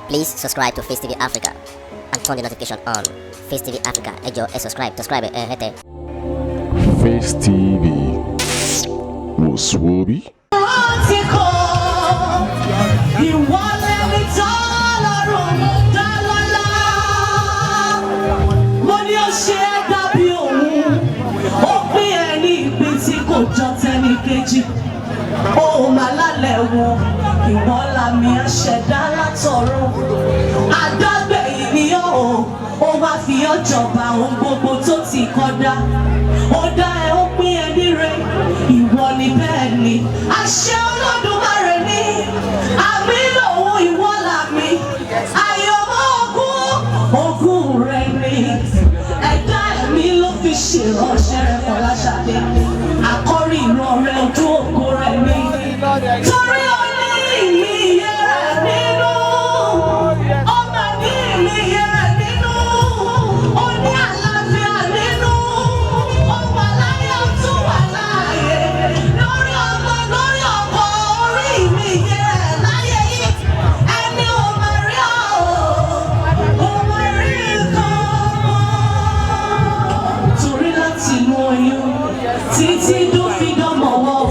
Please subscribe to Face TV Africa and turn the notification on. Face TV Africa, ẹ jọ̀ọ́ ẹ subscribe, hete. Face TV was Swoby. Oh, malale wo ìwọ la mi àṣẹdá látọ̀run àdágbé ènìyàn ó wá fi ọjọba ohun gbogbo tó ti kọdá ó dá ẹ ó pín ẹ níre ìwọ ni bẹ́ẹ̀ ni àṣẹ Olódùmarè ni àmì lòun ìwọ la mi àyọ̀mọ́ ogún rẹ ni ẹ̀dá ẹ̀mí ló fi ṣèránṣẹ́ rẹ Fọláṣadé àkọ́rí ìran rẹ ojú ògo rẹ ni torí ó ní ìmìyẹ rẹ nínú ọmọ ní ìmìyẹ rẹ nínú ó ní àlàáfíà nínú ọmọ aláyé ọtún wà láàyè lórí ọmọ lórí ọkọ orí ìmìyẹ rẹ láyé yìí ẹni ọmọ rí ọmọ rí nǹkan torí láti inú oyún títí tó fi dánmọ̀ wọ́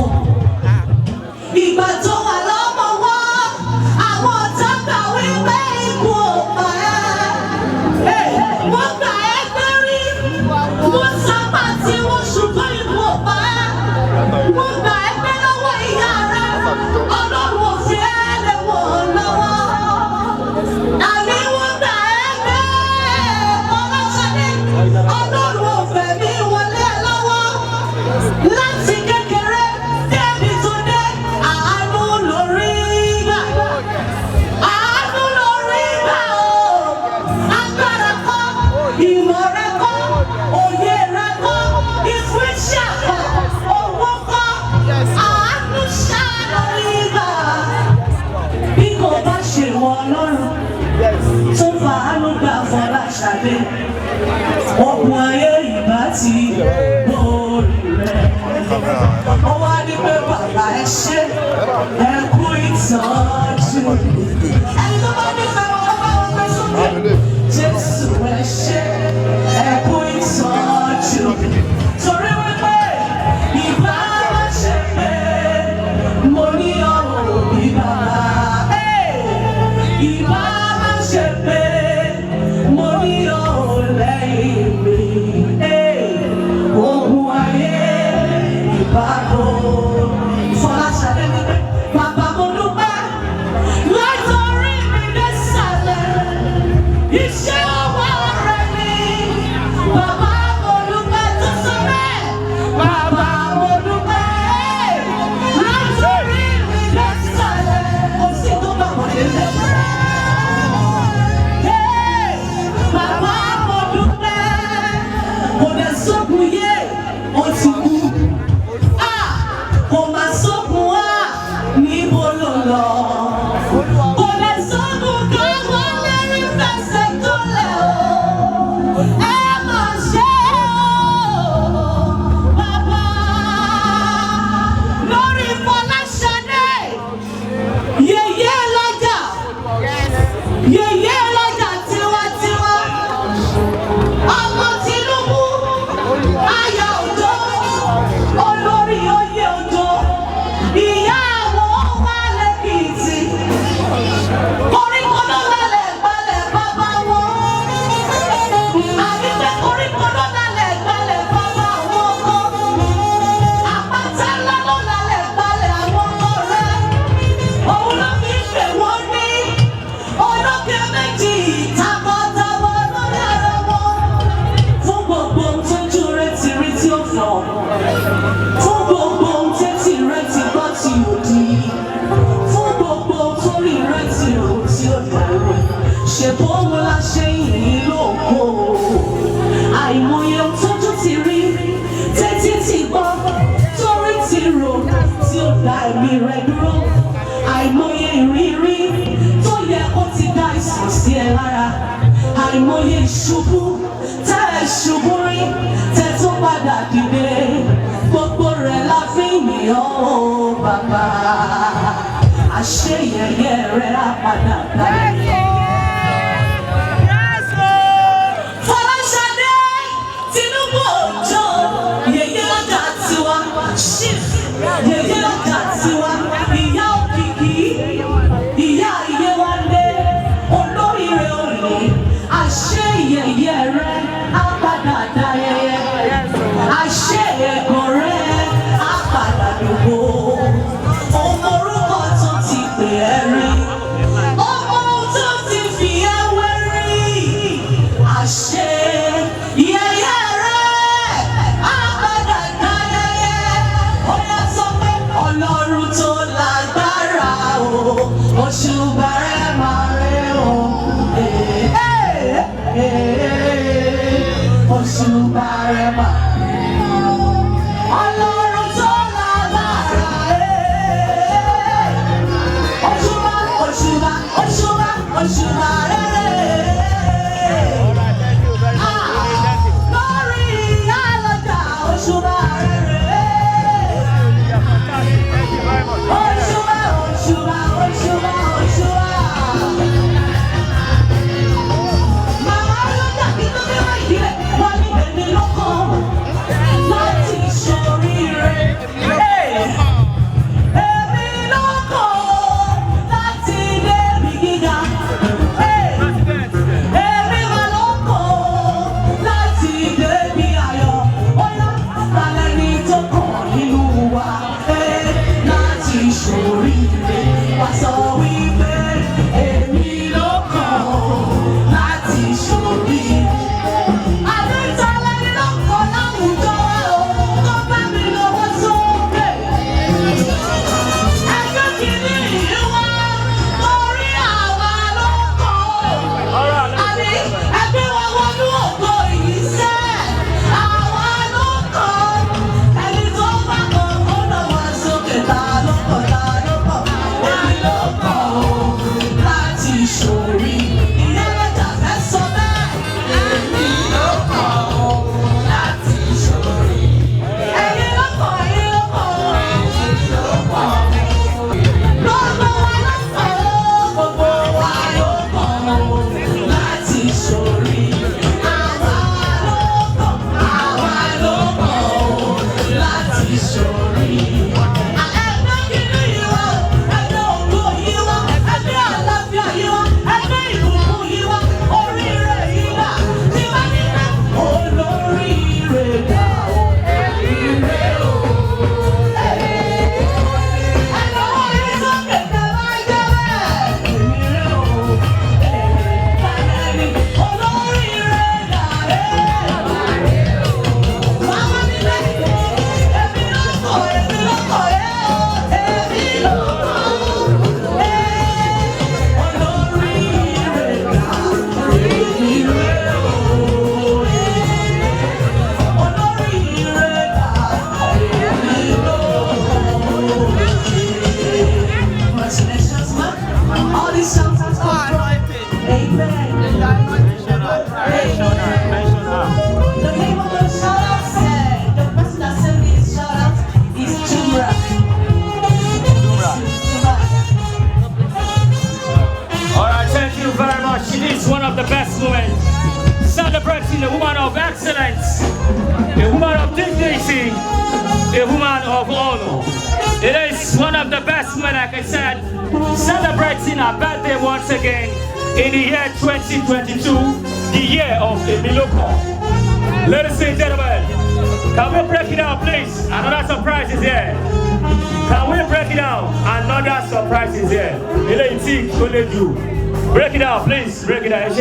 ìgbà tó wà lọ́mọ wọ́ àwọn ọ̀tá gbà wípé ikú ò pa ẹ́ wọ́n gbà ẹ́ pé rí wọ́n sábà tí wọ́n ṣùgbọ́n ikú ò pa ẹ́ wọ́n gbà ẹ́ pé lọ́wọ́ ìyá rẹ̀ Ọlọ́run ò fi ẹ́ lé wọ́n lọ́wọ́ àní wọ́n gbà ẹ́ pé Fọláṣadé Ọlọ́run ò fẹ́ mi wọlé ẹ lọ́wọ́ láti kékeré débi tó dé àánú lórí gbà o agbára kọ́ ìmọ̀ rẹ kọ́ òye rẹ kọ́ ìfúnṣẹ́ kọ́ owó kọ́ àánú ṣá lórí gbà bí kò bá ṣe wọ Ọlọ́run tó fàánú gbà Fọláṣadé ogun ayé ìbá ti borí rẹ̀ ó wá ní pé bàbá ẹ ṣé ẹ kú ìtọ́jú ẹni tó bá nífẹ̀ẹ́ wọn bá wọn pẹ́ sókè Jésù ẹ ṣé ẹ kú ìtọ́jú torí wípé ìbá má ṣe pé mo ní ọ̀rọ̀ òbí bàbá ìbá má ṣe pé mo ní ọ̀rọ̀ lẹ́yìn mi ogun ayé ìbábo Fọláṣadé ní pé bàbá mo dúpẹ́ látọrí mi dé sàlẹ̀ iṣẹ́ ọwọ́ rẹ ni bàbá mo dúpẹ́ tó sọ bẹ́ẹ̀ bàbá mo dúpẹ́ látọrí mi dé sàlẹ̀ kò sí tó bá wọ́n dé lẹ́yìn. Bàbá mo dúpẹ́ kò dẹ̀ sókun yé o ti kú kò má sókun wá níbo ló lọ kò dẹ̀ sókun káwọn lérí fẹsẹ̀ tó lẹ̀ o ẹ má ṣe o bàbá lórí Fọláṣadé yèyé lọ́jà tiwantiwa ọmọ Tinubu aya Òjó olórí oyè Òjó ìyá àwọn wà lẹ́kìtì koríkodó lálẹ́ gbalẹ̀ bàbá wọn àbíkẹ́ koríkodó lálẹ́ gbalẹ̀ bàbá wọn kọ́ àpáta ńlá ló lálẹ́ gbalẹ̀ àwọn ọkọ rẹ̀ òun ló fi ń pè wọ́n ní olókè méjì takọtabo lórí ara wọn fún gbogbo ohun tójú rẹ ti rí tí ó fọ fún gbogbo ohun tẹ́tí rẹ ti gbọ́ tí ò di fún gbogbo ohun torí rẹ ti rò tí ó dàrú ṣèbó wọn la ṣe yìí lóko àìmọye ohun tójú ti rí tẹ́tí ti gbọ́ torí ti rò tí ó dá ẹ̀mí rẹ dúró àìmọye ìrírí tó yẹ kó ti dá ìsàn sí ẹ lára àìmọye ìṣubú tẹ́ ẹ ṣubú rí tẹ́ tó padà dìde gbogbo rẹ̀ la fi ń yìn ọ́ bàbá àṣeyẹyẹ rẹ̀ á padà dá. shout out come from? Amen. The name of the shout out said, the person that sent me his shout out is Jumra. Alright, thank you very much. It is one of the best moments. Celebrating a woman of excellence, a woman of dignity, a woman of honor. It is one of the best moments, like I said, celebrating her birthday once again in the year 2022, the year of Iyaloja. Ladies and gentlemen, can we break it down, please? Another surprise is here. Can we break it down? Another surprise is here. Break it down, please. Break it down.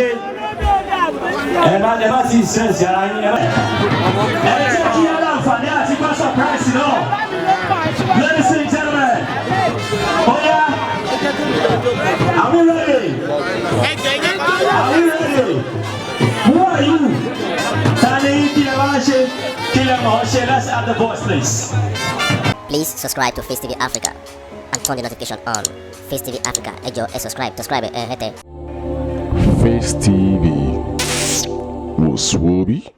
Ladies and gentlemen, oh yeah, are we ready? Are we ready? Who are you? Let's add the voice, please. Please subscribe to Face TV Africa and turn the notification on. Face TV Africa, subscribe, Face TV was Swoby.